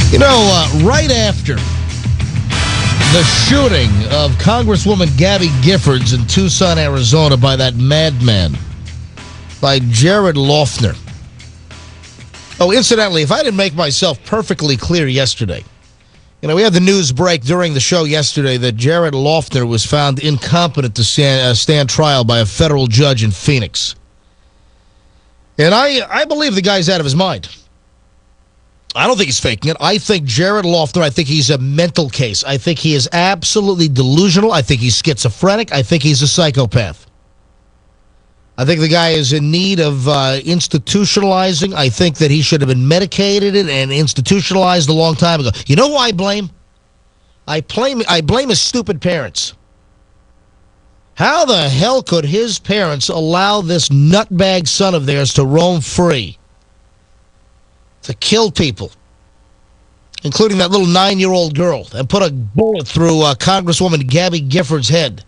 You know, right after the shooting of Congresswoman Gabby Giffords in Tucson, Arizona by that madman, by Jared Loughner. Oh, incidentally, if I didn't make myself perfectly clear yesterday, you know, we had the news break during the show yesterday that Jared Loughner was found incompetent to stand trial by a federal judge in Phoenix. And I believe the guy's out of his mind. I don't think he's faking it. I think Jared Loughner, I think he's a mental case. I think he is absolutely delusional. I think he's schizophrenic. I think he's a psychopath. I think the guy is in need of institutionalizing. I think that he should have been medicated and institutionalized a long time ago. You know who I blame? I blame his stupid parents. How the hell could his parents allow this nutbag son of theirs to roam free? To kill people, including that little 9-year-old girl, and put a bullet through Congresswoman Gabby Giffords' head.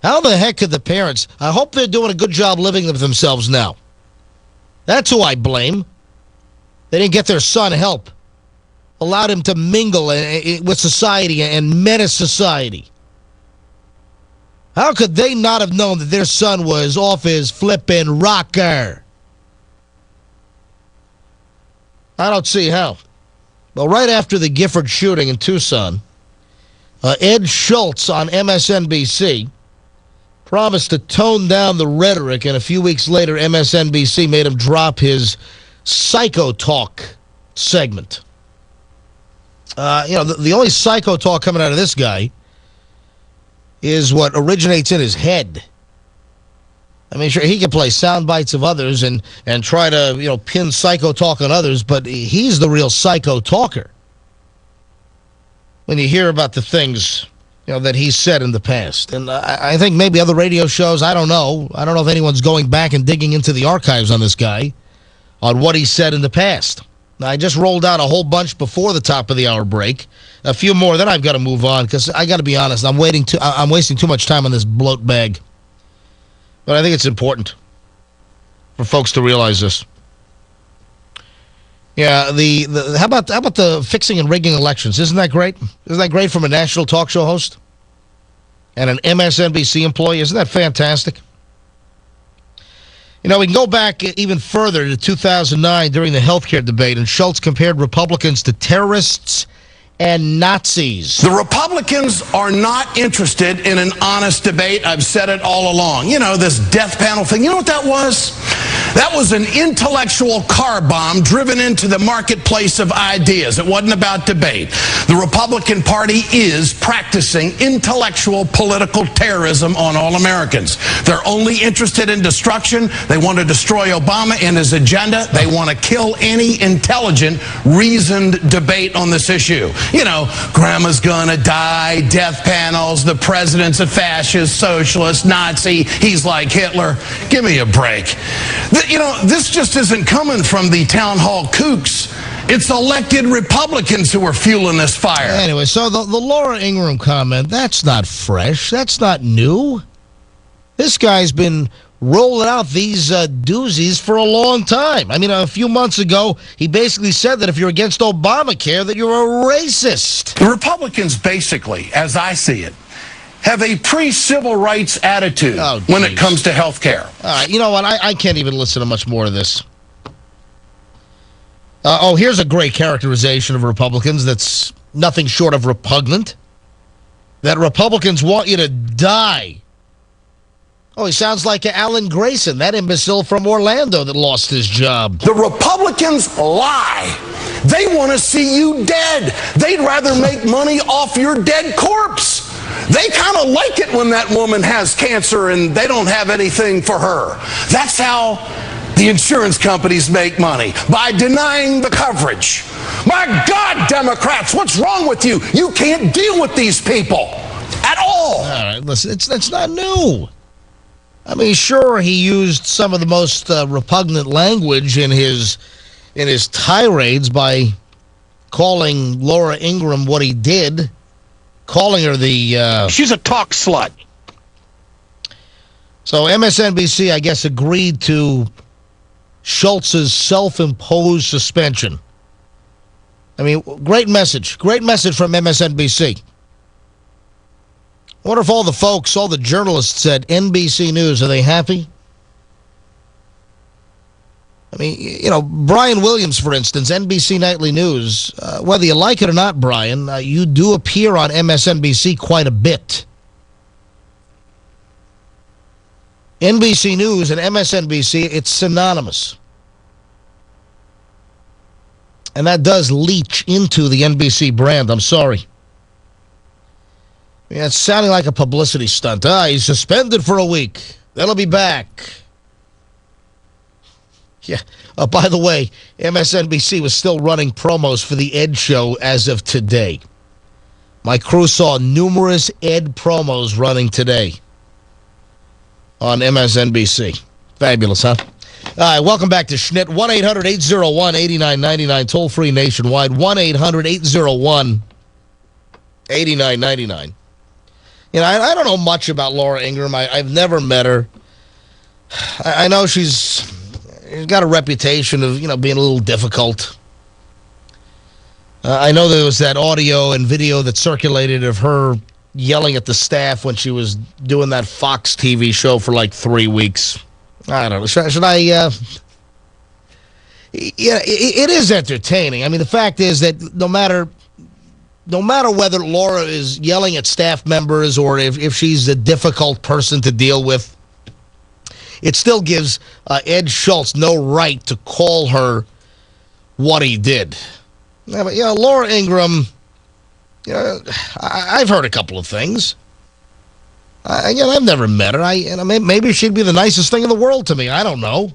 How the heck could the parents? I hope they're doing a good job living with themselves now. That's who I blame. They didn't get their son help. Allowed him to mingle with society and menace society. How could they not have known that their son was off his flippin' rocker? I don't see how. Well, right after the Gifford shooting in Tucson, Ed Schultz on MSNBC promised to tone down the rhetoric, and a few weeks later, MSNBC made him drop his psycho talk segment. The only psycho talk coming out of this guy is what originates in his head. I mean, sure, he can play sound bites of others and try to, pin psycho talk on others, but he's the real psycho talker. When you hear about the things, that he's said in the past. And I think maybe other radio shows, I don't know. I don't know if anyone's going back and digging into the archives on this guy, on what he said in the past. Now, I just rolled out a whole bunch before the top of the hour break. A few more, then I've got to move on, because I got to be honest, I'm wasting too much time on this bloat bag. But I think it's important for folks to realize this. Yeah, how about the fixing and rigging elections? Isn't that great? Isn't that great from a national talk show host and an MSNBC employee? Isn't that fantastic? We can go back even further to 2009 during the healthcare debate, and Schultz compared Republicans to terrorists and Nazis. The Republicans are not interested in an honest debate. I've said it all along. This death panel thing, you know what that was? That was an intellectual car bomb driven into the marketplace of ideas. It wasn't about debate. The Republican Party is practicing intellectual political terrorism on all Americans. They're only interested in destruction. They want to destroy Obama and his agenda. They want to kill any intelligent, reasoned debate on this issue. Grandma's gonna die, death panels, the president's a fascist, socialist, Nazi, he's like Hitler. Give me a break. This just isn't coming from the town hall kooks. It's elected Republicans who are fueling this fire. Anyway, so the Laura Ingram comment, that's not fresh. That's not new. This guy's been rolling out these doozies for a long time. I mean, a few months ago, he basically said that if you're against Obamacare, that you're a racist. The Republicans basically, as I see it, have a pre-civil rights attitude when it comes to health care. You know what? I can't even listen to much more of this. Here's a great characterization of Republicans that's nothing short of repugnant. That Republicans want you to die. Oh, he sounds like Alan Grayson, that imbecile from Orlando that lost his job. The Republicans lie. They want to see you dead. They'd rather make money off your dead corpse. They kind of like it when that woman has cancer and they don't have anything for her. That's how the insurance companies make money, by denying the coverage. My God, Democrats, what's wrong with you? You can't deal with these people at all. All right, listen, it's not new. I mean, sure, he used some of the most repugnant language in his tirades by calling Laura Ingram what he did, calling her the... She's a talk slut. So MSNBC, I guess, agreed to Schultz's self-imposed suspension. I mean, great message. Great message from MSNBC. I wonder if all the folks, all the journalists at NBC News, are they happy? I mean, you know, Brian Williams, for instance, NBC Nightly News, whether you like it or not, Brian, you do appear on MSNBC quite a bit. NBC News and MSNBC, it's synonymous. And that does leach into the NBC brand. I'm sorry. Yeah, it's sounding like a publicity stunt. He's suspended for a week. Then he'll be back. Yeah. By the way, MSNBC was still running promos for the Ed Show as of today. My crew saw numerous Ed promos running today on MSNBC. Fabulous, huh? All right, welcome back to Schnitt. 1-800-801-8999. Toll-free nationwide. 1-800-801-8999. You know, I don't know much about Laura Ingram. I've never met her. I know she's got a reputation of, you know, being a little difficult. I know there was that audio and video that circulated of her yelling at the staff when she was doing that Fox TV show for like 3 weeks. I don't know. Should I? Yeah, it is entertaining. I mean, the fact is that no matter whether Laura is yelling at staff members or if she's a difficult person to deal with, it still gives Ed Schultz no right to call her what he did. Yeah, but, you know, Laura Ingram, you know, I've heard a couple of things. You know, I've never met her. Maybe she'd be the nicest thing in the world to me. I don't know.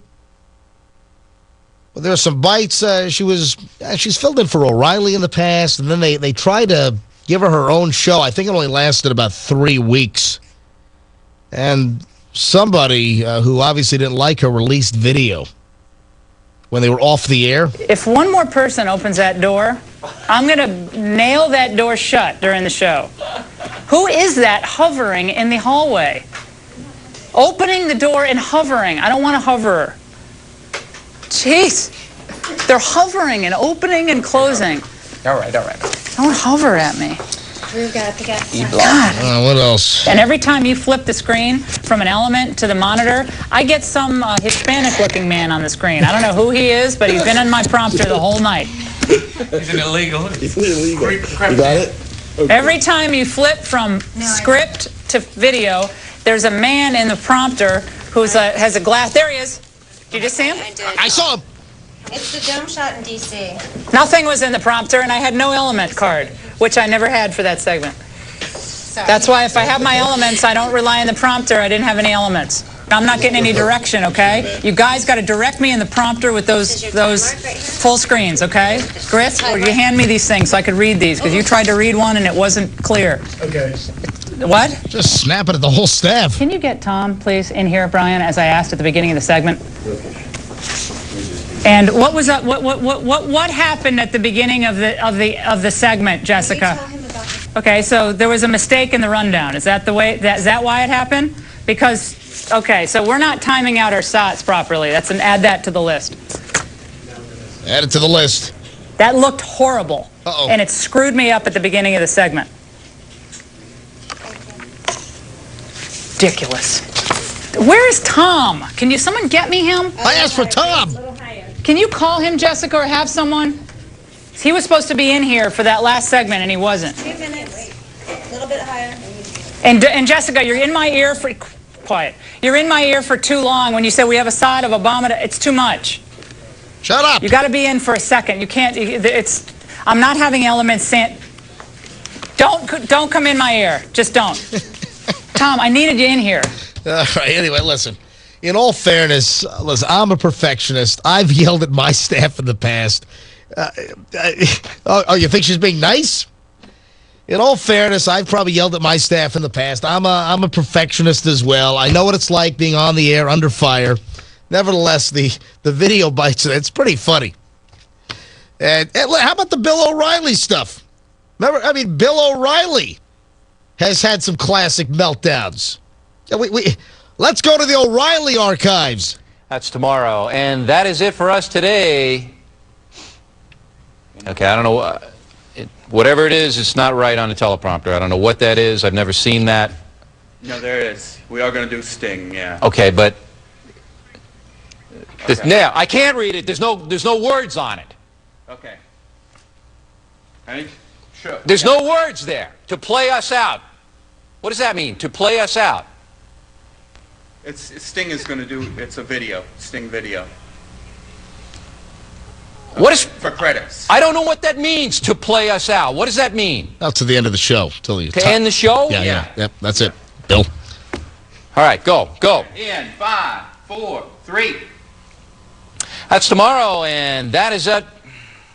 But there are some bites. She's filled in for O'Reilly in the past, and then they tried to give her own show. I think it only lasted about 3 weeks. And somebody who obviously didn't like her released video when they were off the air. If one more person opens that door, I'm going to nail that door shut during the show. Who is that hovering in the hallway? Opening the door and hovering. I don't want to hover. Jeez. They're hovering and opening and closing. All right. Don't hover at me. We've got to get God. What else? And every time you flip the screen from an element to the monitor, I get some Hispanic-looking man on the screen. I don't know who he is, but he's been in my prompter the whole night. He's an illegal. You got it? Okay. Every time you flip from script to video, there's a man in the prompter who has a glass. There he is. Did you just see him? I did. I saw him. It's the dome shot in D.C. Nothing was in the prompter, and I had no element card, which I never had for that segment. Sorry. That's why if I have my elements, I don't rely on the prompter. I didn't have any elements. I'm not getting any direction, okay? You guys got to direct me in the prompter with those full screens, okay? Griff, or you hand me these things so I could read these, because you tried to read one and it wasn't clear. Okay. What? Just snap it at the whole staff. Can you get Tom, please, in here, Brian, as I asked at the beginning of the segment? And what was that? What happened at the beginning of the segment, Jessica? Okay, so there was a mistake in the rundown. Is that the way? Is that why it happened? Because okay, so we're not timing out our SOTs properly. Add that to the list. Add it to the list. That looked horrible, and it screwed me up at the beginning of the segment. Ridiculous. Where is Tom? Can someone get me him? I asked for Tom. Can you call him, Jessica, or have someone? He was supposed to be in here for that last segment, and he wasn't. 2 minutes. A little bit higher. And Jessica, you're in my ear for... Quiet. You're in my ear for too long when you say we have a side of Obama. It's too much. Shut up. You got to be in for a second. You can't... I'm not having elements... Don't come in my ear. Just don't. Tom, I needed you in here. All right, anyway, listen. In all fairness, listen, I'm a perfectionist. I've yelled at my staff in the past. You think she's being nice? In all fairness, I've probably yelled at my staff in the past. I'm a perfectionist as well. I know what it's like being on the air under fire. Nevertheless, the video bites, it's pretty funny. And how about the Bill O'Reilly stuff? Remember, I mean, Bill O'Reilly has had some classic meltdowns. Let's go to the O'Reilly archives. That's tomorrow. And that is it for us today. Okay, I don't know. Whatever it is, it's not right on the teleprompter. I don't know what that is. I've never seen that. No, there is. We are going to do Sting, yeah. Okay, but Okay. now I can't read it. There's no words on it. Okay. Ready? Sure. There's no words there. To play us out. What does that mean? To play us out. Sting is going to do, it's a video, Sting video. What is... For credits. I don't know what that means, to play us out. What does that mean? Up to the end of the show. Till you To end the show? Yeah. Yep, that's it. Bill. All right, go. In 5, 4, 3. That's tomorrow, and that is it.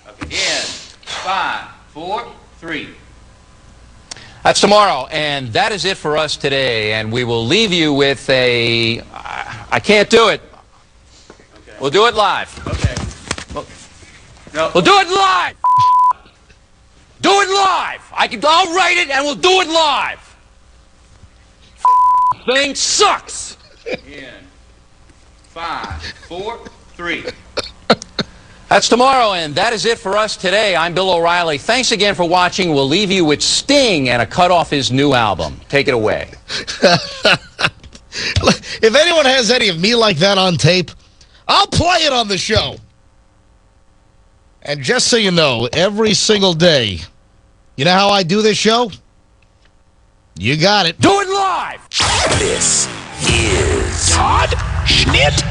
Okay. In 5, 4, 3. That's tomorrow, and that is it for us today. And we will leave you with a... I can't do it. Okay. We'll do it live. Okay. No. We'll do it live. Do it live. I'll write it, and we'll do it live. Thing sucks. In 5, 4, 3. That's tomorrow, and that is it for us today. I'm Bill O'Reilly. Thanks again for watching. We'll leave you with Sting and a cut off his new album. Take it away. If anyone has any of me like that on tape, I'll play it on the show. And just so you know, every single day, you know how I do this show? You got it. Do it live. This is Todd Schnitt